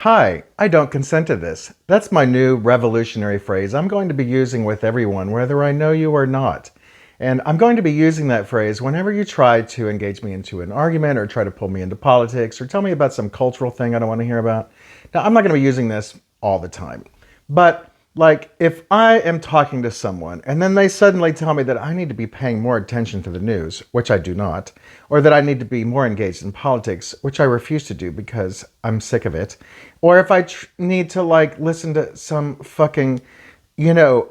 Hi, I don't consent to this. That's my new revolutionary phrase I'm going to be using with everyone, whether I know you or not. And I'm going to be using that phrase whenever you try to engage me into an argument or try to pull me into politics or tell me about some cultural thing I don't want to hear about. Now, I'm not going to be using this all the time. But like if I am talking to someone and then they suddenly tell me that I need to be paying more attention to the news, which I do not, or that I need to be more engaged in politics, which I refuse to do because I'm sick of it, or if I need to like listen to some fucking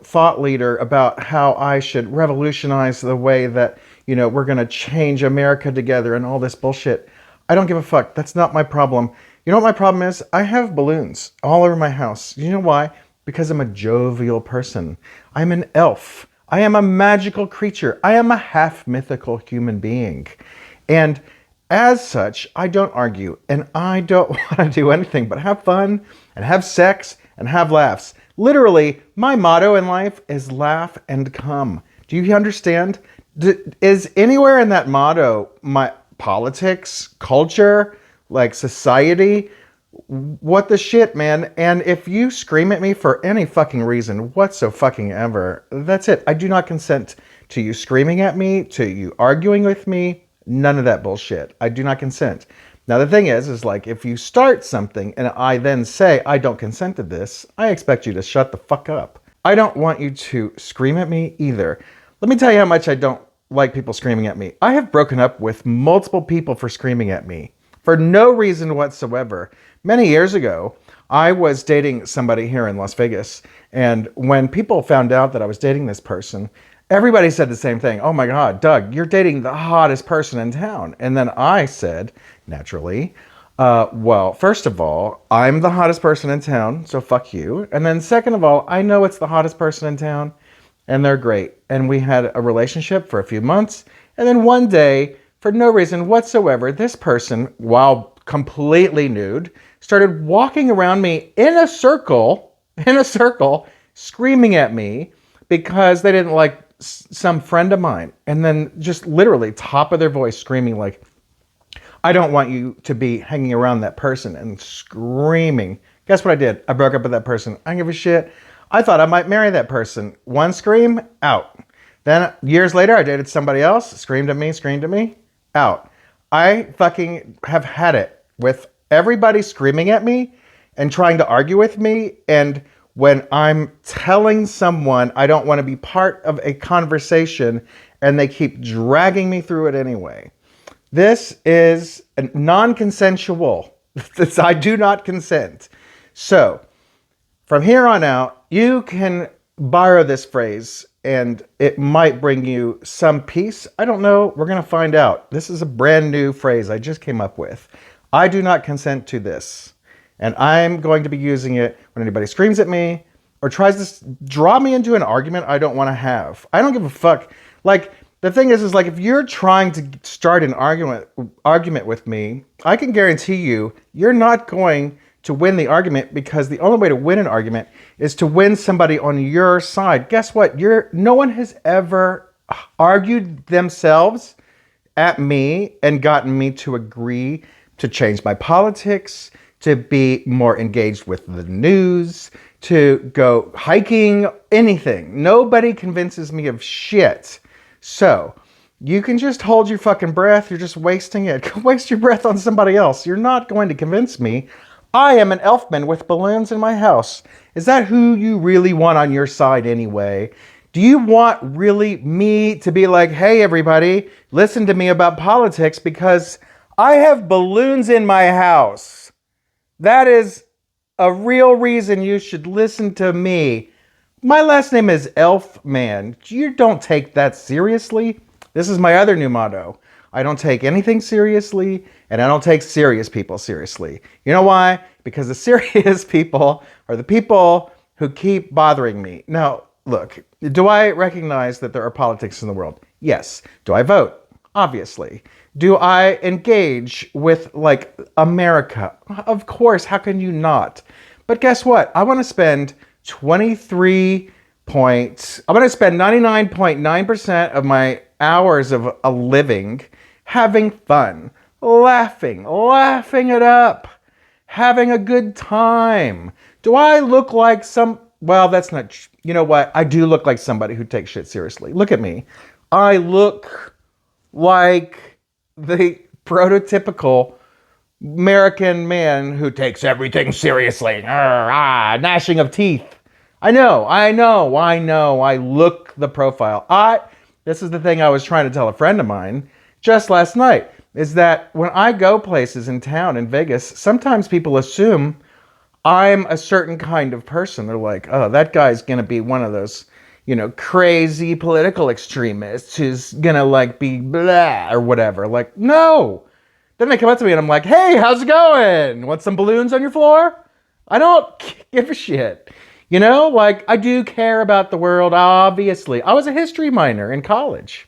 thought leader about how I should revolutionize the way that, we're going to change America together and all this bullshit. I don't give a fuck. That's not my problem. You know what my problem is? I have balloons all over my house. You know why? Because I'm a jovial person. I'm an elf. I am a magical creature. I am a half mythical human being. And as such, I don't argue and I don't want to do anything but have fun and have sex and have laughs. Literally, my motto in life is laugh and come. Do you understand? Is anywhere in that motto my politics, culture, like society? What the shit, man? And if you scream at me for any fucking reason whatsoever, that's it. I do not consent to you screaming at me, to you arguing with me. None of that bullshit. I do not consent. Now, the thing is like if you start something and I then say I don't consent to this, I expect you to shut the fuck up. I don't want you to scream at me either. Let me tell you how much I don't like people screaming at me. I have broken up with multiple people for screaming at me for no reason whatsoever. Many years ago, I was dating somebody here in Las Vegas, and when people found out that I was dating this person, everybody said the same thing. Oh my God, Doug, you're dating the hottest person in town. And then I said, naturally, well, first of all, I'm the hottest person in town, so fuck you. And then second of all, I know it's the hottest person in town, and they're great. And we had a relationship for a few months, and then one day, for no reason whatsoever, this person, while completely nude, started walking around me in a circle, screaming at me because they didn't like some friend of mine. And then just literally top of their voice screaming like, I don't want you to be hanging around that person, and screaming. Guess what I did? I broke up with that person. I don't give a shit. I thought I might marry that person. One scream, out. Then years later, I dated somebody else, screamed at me, out. I fucking have had it with everybody screaming at me and trying to argue with me. And when I'm telling someone I don't want to be part of a conversation and they keep dragging me through it anyway. This is non-consensual. I do not consent. So from here on out, you can borrow this phrase and it might bring you some peace. I don't know. We're going to find out. This is a brand new phrase I just came up with. I do not consent to this. And I'm going to be using it when anybody screams at me or tries to draw me into an argument I don't want to have. I don't give a fuck. Like, the thing is like if you're trying to start an argument with me, I can guarantee you're not going to win the argument, because the only way to win an argument is to win somebody on your side. Guess what? No one has ever argued themselves at me and gotten me to agree to change my politics, to be more engaged with the news, to go hiking, anything. Nobody convinces me of shit. So you can just hold your fucking breath. You're just wasting it. Go waste your breath on somebody else. You're not going to convince me. I am an elfman with balloons in my house. Is that who you really want on your side anyway? Do you want really me to be like, hey, everybody, listen to me about politics because I have balloons in my house? That is a real reason you should listen to me. My last name is Elfman. You don't take that seriously. This is my other new motto. I don't take anything seriously, and I don't take serious people seriously. You know why? Because the serious people are the people who keep bothering me. Now, look, do I recognize that there are politics in the world? Yes. Do I vote? Obviously. Do I engage with, like, America? Of course. How can you not? But guess what? I want to spend 99.9% of my hours of a living having fun, laughing it up, having a good time. Do I look like some, well, that's not, you know what? I do look like somebody who takes shit seriously. Look at me. I look like the prototypical American man who takes everything seriously. Gnashing of teeth. I know. I look the profile. This is the thing I was trying to tell a friend of mine just last night, is that when I go places in town in Vegas, sometimes people assume I'm a certain kind of person. They're like, oh, that guy's going to be one of those, crazy political extremists who's going to like be blah or whatever. Like, no. Then they come up to me and I'm like, hey, how's it going? Want some balloons on your floor? I don't give a shit. Like I do care about the world, obviously. I was a history minor in college.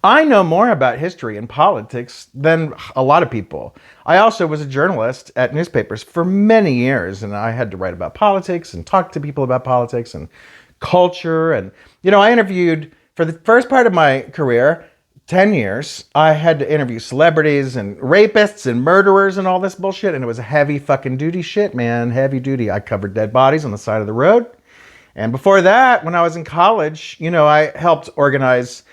I know more about history and politics than a lot of people. I also was a journalist at newspapers for many years, and I had to write about politics and talk to people about politics and culture. And, I interviewed for the first part of my career, 10 years, I had to interview celebrities and rapists and murderers and all this bullshit. And it was a heavy fucking duty shit, man. Heavy duty. I covered dead bodies on the side of the road. And before that, when I was in college, I helped organize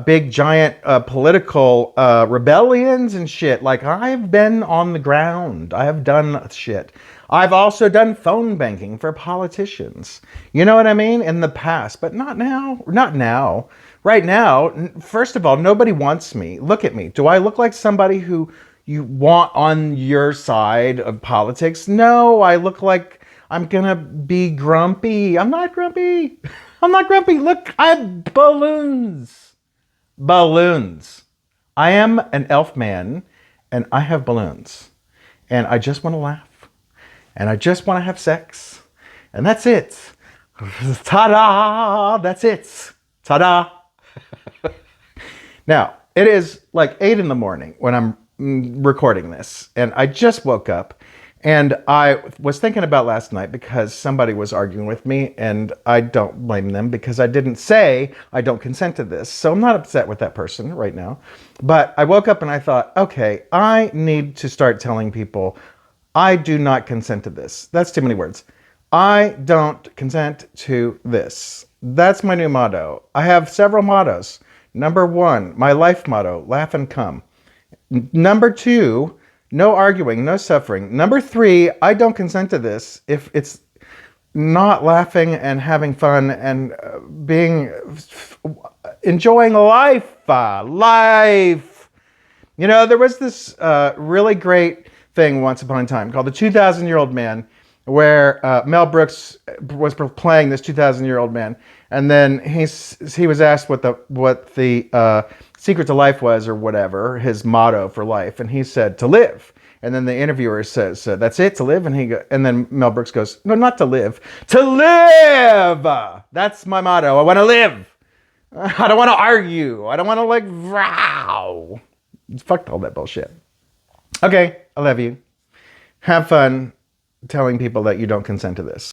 big, giant political rebellions and shit. Like, I've been on the ground. I have done shit. I've also done phone banking for politicians. You know what I mean? In the past, but not now. Not now. Right now, first of all, nobody wants me. Look at me. Do I look like somebody who you want on your side of politics? No, I look like I'm gonna be grumpy. I'm not grumpy. I'm not grumpy. Look, I have balloons. Balloons. I am an elf man and I have balloons. And I just want to laugh. And I just want to have sex. And that's it. Ta-da! That's it. Ta-da! Now, it is like 8 in the morning when I'm recording this. And I just woke up. And I was thinking about last night because somebody was arguing with me, and I don't blame them because I didn't say I don't consent to this. So I'm not upset with that person right now. But I woke up and I thought, okay, I need to start telling people I do not consent to this. That's too many words. I don't consent to this. That's my new motto. I have several mottos. Number 1, my life motto, laugh and come. Number 2, no arguing, no suffering. Number 3, I don't consent to this if it's not laughing and having fun and enjoying life. Life. There was this really great thing once upon a time called The 2,000-Year-Old Man, where Mel Brooks was playing this 2,000-year-old man, and then he was asked what the secret to life was, or whatever his motto for life, and he said to live. And then the interviewer says, "That's it, to live." And then Mel Brooks goes, "No, not to live, to live. That's my motto. I want to live. I don't want to argue. I don't want to like row. Fuck all that bullshit." Okay, I love you. Have fun telling people that you don't consent to this.